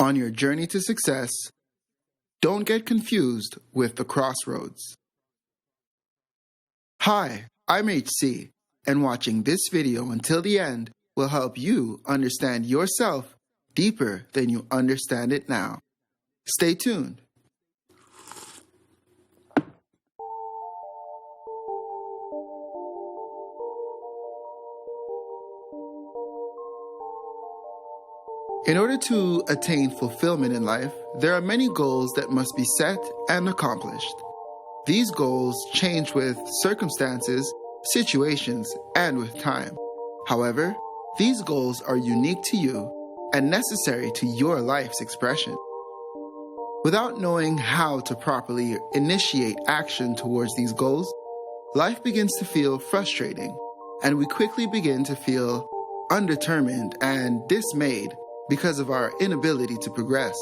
On your journey to success, don't get confused with the crossroads. Hi, I'm HC, and watching this video until the end will help you understand yourself deeper than you understand it now. Stay tuned. In order to attain fulfillment in life, there are many goals that must be set and accomplished. These goals change with circumstances, situations, and with time. However, these goals are unique to you and necessary to your life's expression. Without knowing how to properly initiate action towards these goals, life begins to feel frustrating, and we quickly begin to feel undetermined and dismayed because of our inability to progress.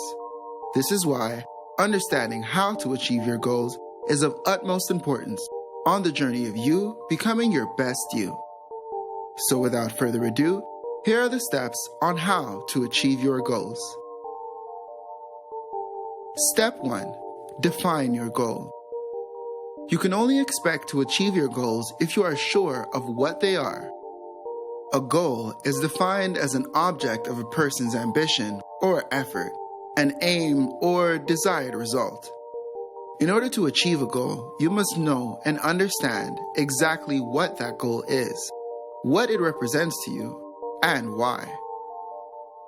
This is why understanding how to achieve your goals is of utmost importance on the journey of you becoming your best you. So without further ado, here are the steps on how to achieve your goals. Step 1. Define your goal. You can only expect to achieve your goals if you are sure of what they are. A goal is defined as an object of a person's ambition or effort, an aim or desired result. In order to achieve a goal, you must know and understand exactly what that goal is, what it represents to you, and why.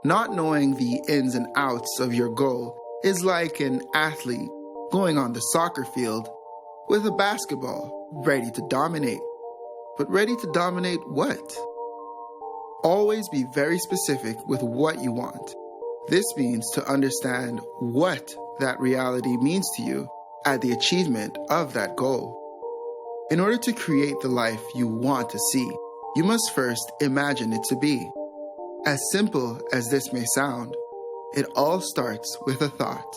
Not knowing the ins and outs of your goal is like an athlete going on the soccer field with a basketball ready to dominate. But ready to dominate what? Always be very specific with what you want. This means to understand what that reality means to you at the achievement of that goal. In order to create the life you want to see, you must first imagine it to be. As simple as this may sound, it all starts with a thought.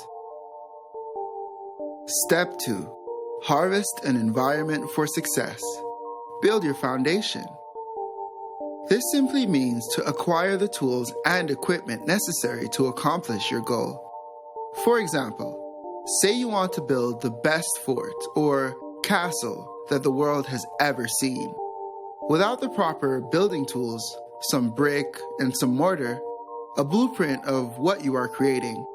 Step 2. Harvest an environment for success. Build your foundation. This simply means to acquire the tools and equipment necessary to accomplish your goal. For example, say you want to build the best fort or castle that the world has ever seen. Without the proper building tools, some brick and some mortar, a blueprint of what you are creating,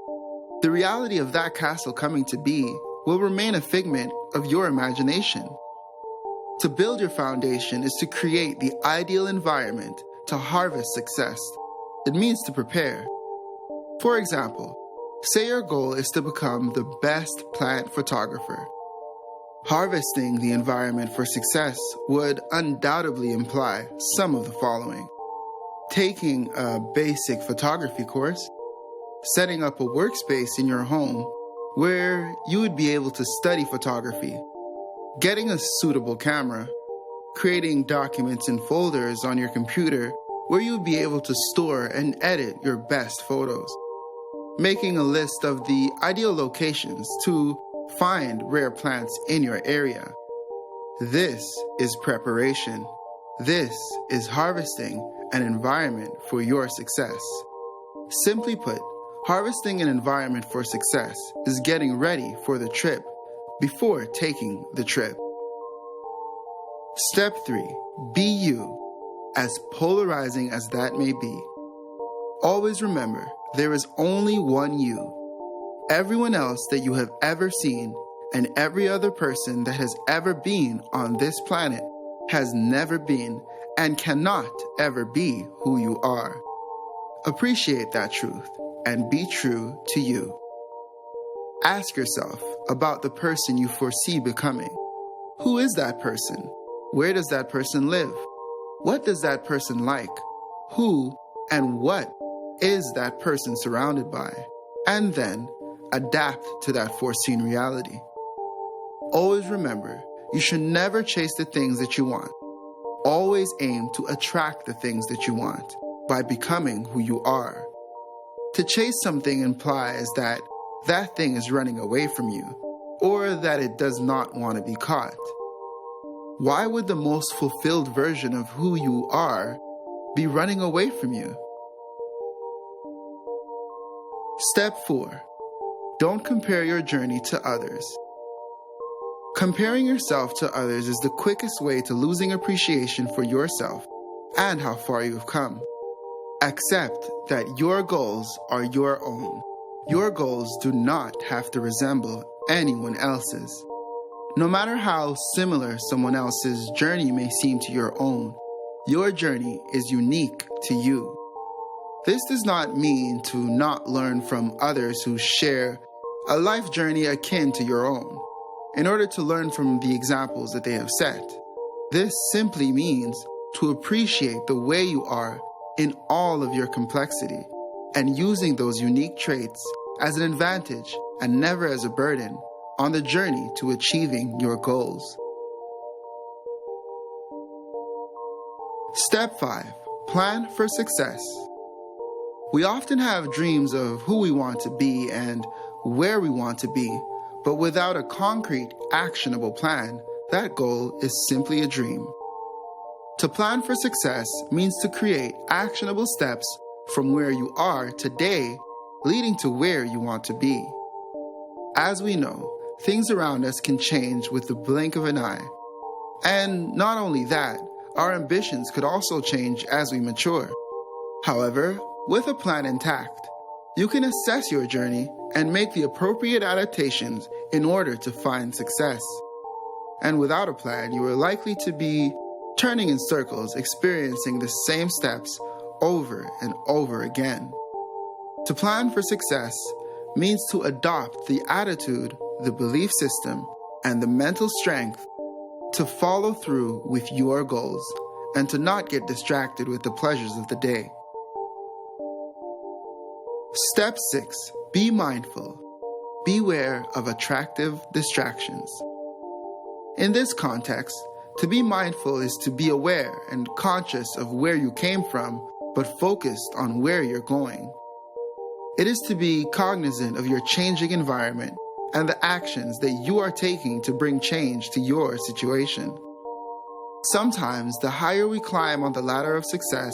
the reality of that castle coming to be will remain a figment of your imagination. To build your foundation is to create the ideal environment to harvest success. It means to prepare. For example, say your goal is to become the best plant photographer. Harvesting the environment for success would undoubtedly imply some of the following: taking a basic photography course, setting up a workspace in your home where you would be able to study photography, getting a suitable camera, creating documents and folders on your computer where you would be able to store and edit your best photos, making a list of the ideal locations to find rare plants in your area. This is preparation. This is harvesting an environment for your success. Simply put, harvesting an environment for success is getting ready for the trip before taking the trip. Step 3. Be you, as polarizing as that may be. Always remember, there is only one you. Everyone else that you have ever seen and every other person that has ever been on this planet has never been and cannot ever be who you are. Appreciate that truth and be true to you. Ask yourself about the person you foresee becoming. Who is that person? Where does that person live? What does that person like? Who and what is that person surrounded by? And then adapt to that foreseen reality. Always remember, you should never chase the things that you want. Always aim to attract the things that you want by becoming who you are. To chase something implies that that thing is running away from you, or that it does not want to be caught. Why would the most fulfilled version of who you are be running away from you? Step 4. Don't compare your journey to others. Comparing yourself to others is the quickest way to losing appreciation for yourself and how far you've come. Accept that your goals are your own. Your goals do not have to resemble anyone else's. No matter how similar someone else's journey may seem to your own, your journey is unique to you. This does not mean to not learn from others who share a life journey akin to your own, in order to learn from the examples that they have set. This simply means to appreciate the way you are in all of your complexity and using those unique traits as an advantage and never as a burden on the journey to achieving your goals. Step 5. Plan for success. We often have dreams of who we want to be and where we want to be, but without a concrete, actionable plan, that goal is simply a dream. To plan for success means to create actionable steps from where you are today, leading to where you want to be. As we know, things around us can change with the blink of an eye. And not only that, our ambitions could also change as we mature. However, with a plan intact, you can assess your journey and make the appropriate adaptations in order to find success. And without a plan, you are likely to be turning in circles, experiencing the same steps over and over again. To plan for success means to adopt the attitude, the belief system, and the mental strength to follow through with your goals and to not get distracted with the pleasures of the day. Step 6. Be mindful. Beware of attractive distractions. In this context, to be mindful is to be aware and conscious of where you came from, but focused on where you're going. It is to be cognizant of your changing environment and the actions that you are taking to bring change to your situation. Sometimes, the higher we climb on the ladder of success,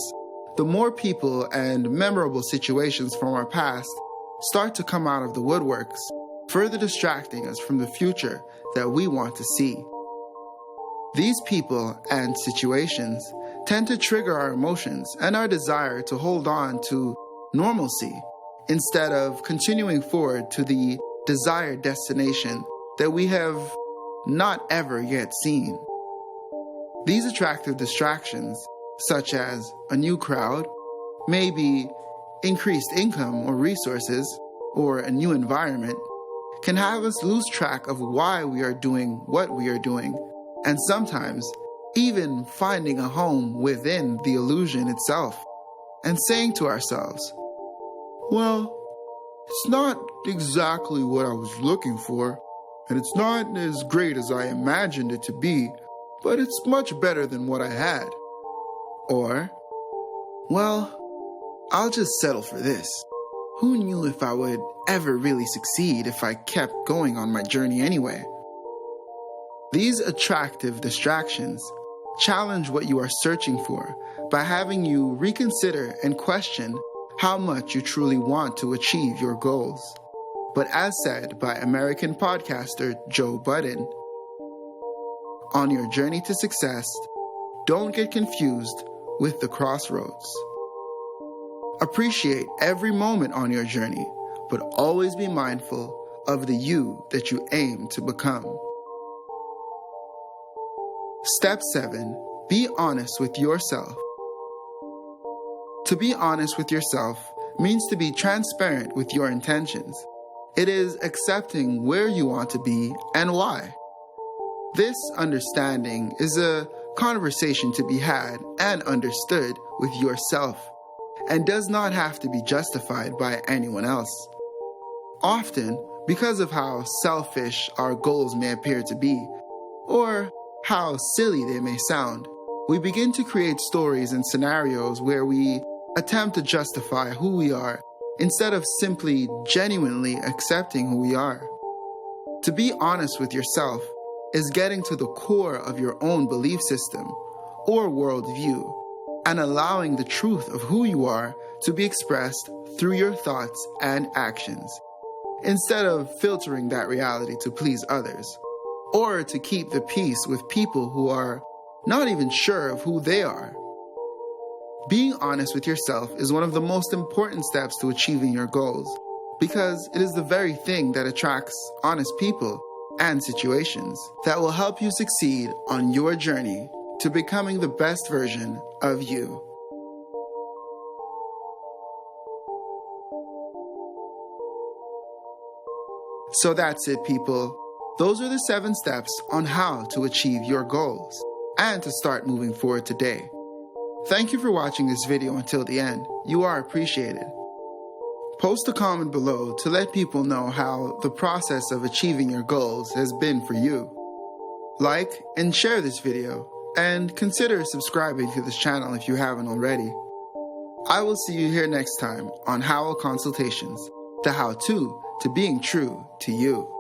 the more people and memorable situations from our past start to come out of the woodworks, further distracting us from the future that we want to see. These people and situations tend to trigger our emotions and our desire to hold on to normalcy instead of continuing forward to the desired destination that we have not ever yet seen. These attractive distractions, such as a new crowd, maybe increased income or resources, or a new environment, can have us lose track of why we are doing what we are doing, and sometimes even finding a home within the illusion itself, and saying to ourselves, well, it's not exactly what I was looking for, and it's not as great as I imagined it to be, but it's much better than what I had. Or, well, I'll just settle for this. Who knew if I would ever really succeed if I kept going on my journey anyway? These attractive distractions challenge what you are searching for by having you reconsider and question how much you truly want to achieve your goals. But as said by American podcaster Joe Budden, on your journey to success, don't get confused with the crossroads. Appreciate every moment on your journey, but always be mindful of the you that you aim to become. Step 7. Be honest with yourself. To be honest with yourself means to be transparent with your intentions. It is accepting where you want to be and why. This understanding is a conversation to be had and understood with yourself, and does not have to be justified by anyone else. Often, because of how selfish our goals may appear to be, or how silly they may sound, we begin to create stories and scenarios where we attempt to justify who we are instead of simply genuinely accepting who we are. To be honest with yourself is getting to the core of your own belief system or worldview and allowing the truth of who you are to be expressed through your thoughts and actions, instead of filtering that reality to please others, or to keep the peace with people who are not even sure of who they are. Being honest with yourself is one of the most important steps to achieving your goals, because it is the very thing that attracts honest people and situations that will help you succeed on your journey to becoming the best version of you. So that's it, people. Those are the 7 steps on how to achieve your goals and to start moving forward today. Thank you for watching this video until the end. You are appreciated. Post a comment below to let people know how the process of achieving your goals has been for you. Like and share this video, and consider subscribing to this channel if you haven't already. I will see you here next time on Howell Consultations, the how-to being true to you.